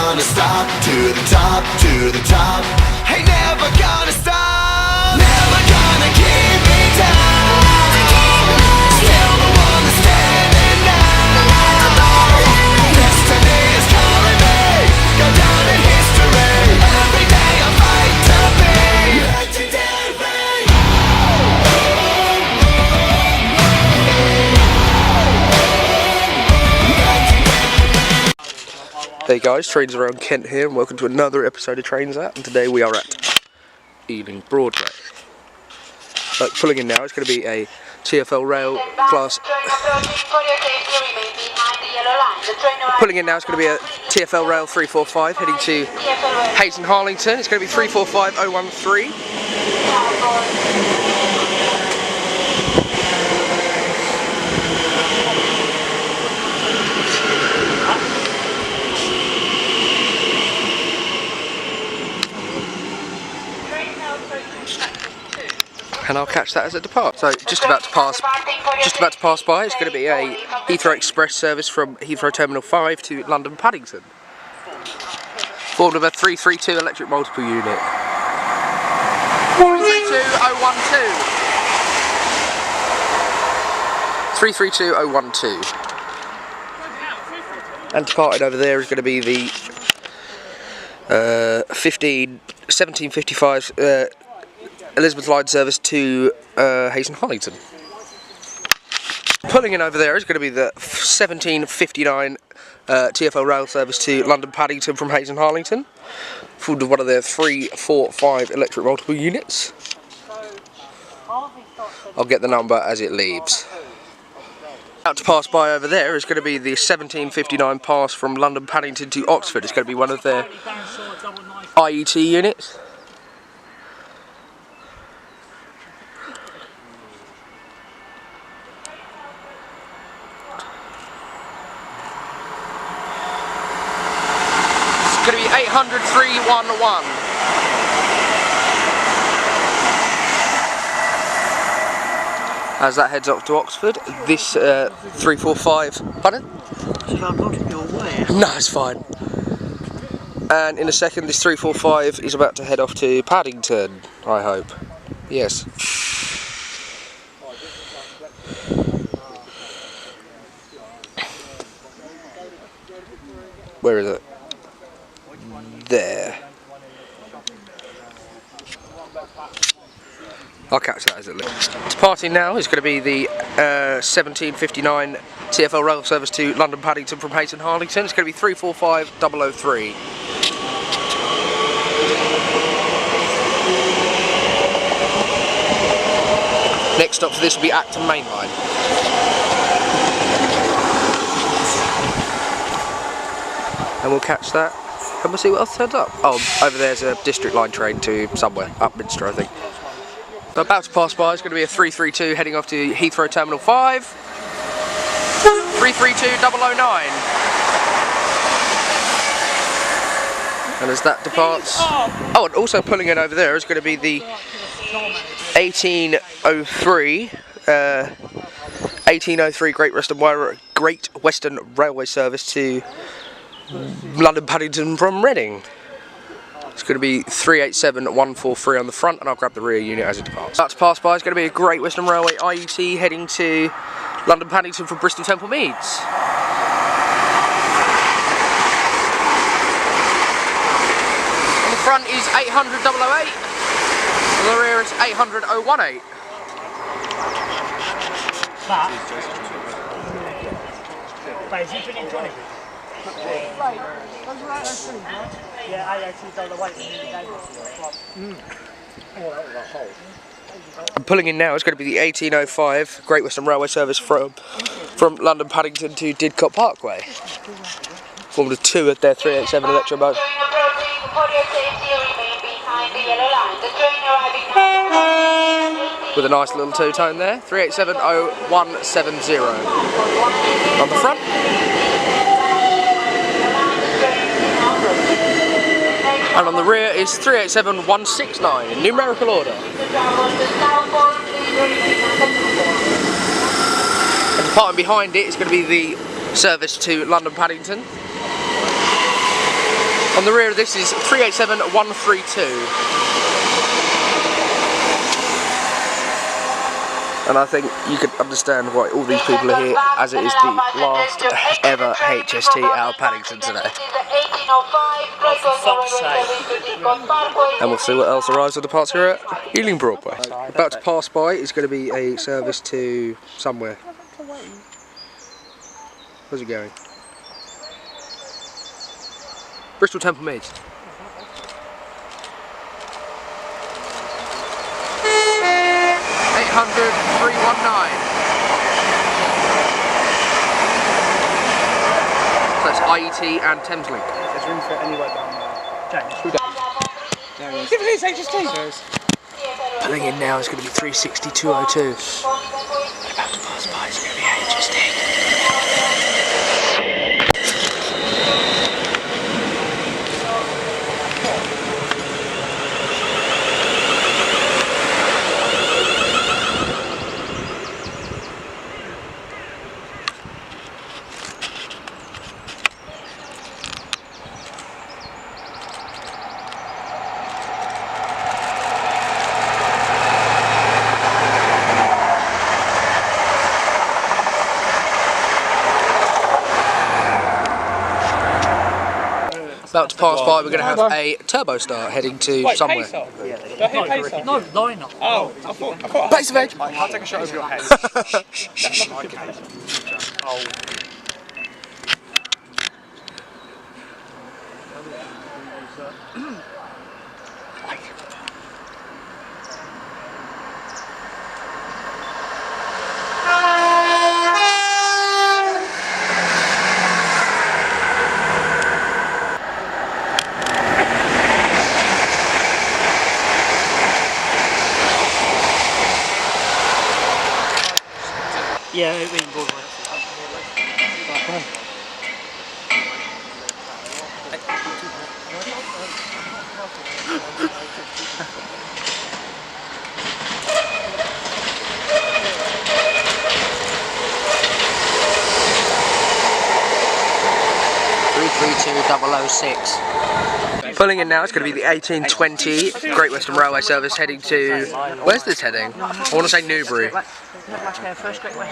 gonna stop. To the top, to the top. Hey, never gonna stop. Never gonna keep me down. Still the one that's standing now. Destiny is calling me. Go down in history. Every day I fight to be legendary. Hey guys, Trains Around Kent here, and welcome to another episode of Trains Out. And today we are at Ealing, Broadway. Pulling in now, it's going to be a TFL Rail class. Pulling in now, it's going to be a TFL Rail 345 heading to Hayes and Harlington. It's going to be 345013. And I'll catch that as it departs. So just about to pass by. It's going to be a Heathrow Express service from Heathrow Terminal 5 to London Paddington. Formed of a 332 electric multiple unit. 332012. And departing over there is going to be the 1755 Elizabeth Line service to Hayes and Harlington. Pulling in over there is going to be the 1759 TFL Rail service to London Paddington from Hayes and Harlington, formed of one of their 345 electric multiple units. I'll get the number as it leaves. About to pass by over there is going to be the 1759 pass from London Paddington to Oxford. It's going to be one of their IET units. It's going to be 800-311. As that heads up to Oxford, this 345. Pardon? Should I got it your way? No, it's fine. And in a second, this 345 is about to head off to Paddington, I hope. Yes. Where is it? There. I'll catch that as it leaves. Departing now is going to be the 1759 TFL Rail service to London Paddington from Hayes and Harlington. It's going to be 345003. Next stop for this will be Acton Main Line. And we'll catch that. And we'll see what else turns up. Oh, over there's a district line train to somewhere, Upminster I think. So about to pass by is going to be a 332 heading off to Heathrow Terminal 5. 332009. And as that departs... Oh, and also pulling in over there is going to be the 1803 Great Western Railway service to London Paddington from Reading. It's going to be 387143 on the front, and I'll grab the rear unit as it departs. About to pass by is going to be a Great Western Railway IET heading to London Paddington from Bristol Temple Meads. On the front is 800-008, and the rear is 800-018. Wait, is it 2020? Yeah, I actually don't know why. I'm pulling in now. It's going to be the 1805 Great Western Railway service from London Paddington to Didcot Parkway. Formed of two of their 387 electromotive. With a nice little two-tone there. 3870-170 on the front. And on the rear is 387169 in numerical order. And departing behind it is going to be the service to London Paddington. On the rear of this is 387132. And I think you can understand why all these people are here, as it is the last ever HST out of Paddington today. And we'll see what else arrives at the parts here at Ealing Broadway. About to pass by is going to be a service to somewhere. Where's it going? Bristol Temple Meads. 319. So that's IET and Thameslink. There's room for it anywhere down there. James. Give it his HST. Pulling in now is going to be 360-202. About to pass by is going to be HST. About to pass by, we're going to have a Turbo Star heading to somewhere. Pacer? No, liner. Oh, I thought. Pace of edge. I'll take a shot over your head. Oh. Yeah, it'll be in Broadway. Pulling in now, it's going to be the 1820 Great Western Railway service heading to... Where's this heading? I want to say Newbury. I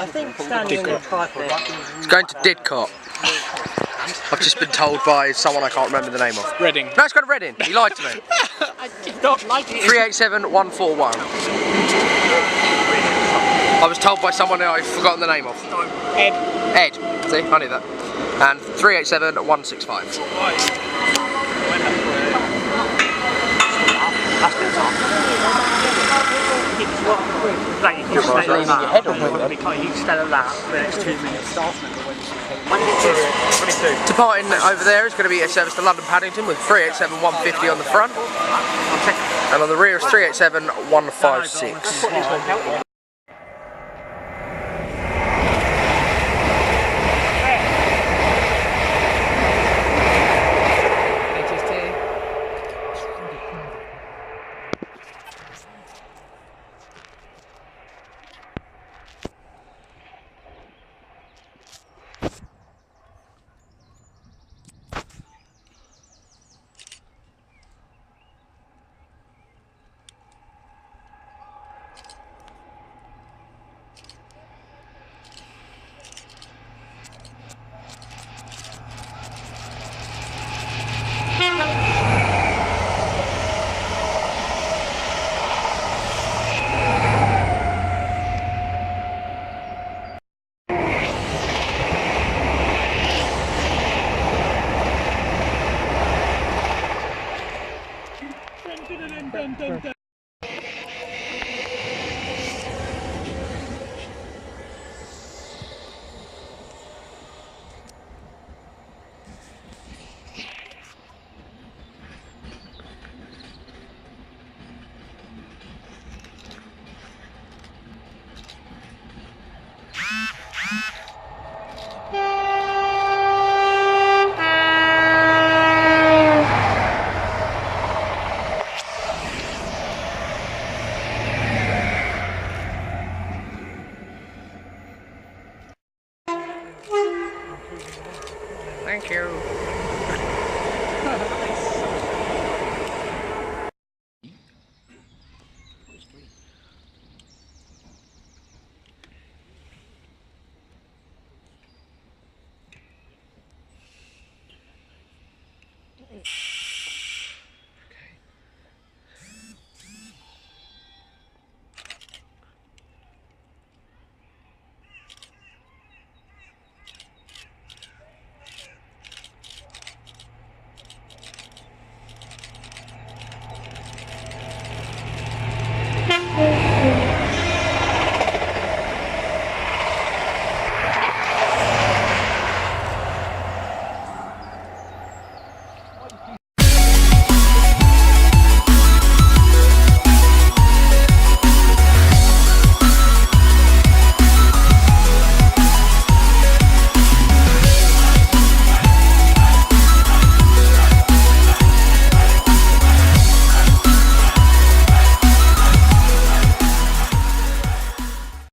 think standing in It's going to Didcot. I've just been told by someone I can't remember the name of. Reading. No, it's going to Reading. He lied to me. I did not like it. 387141. I was told by someone who I've forgotten the name of. Ed. Ed. See, I knew that. And 387165. Like, you can stay on that. You can stay on that for the next 2 minutes. Departing over there is going to be a service to London Paddington with 387150 on the front. And on the rear is 387156. Thank you. it.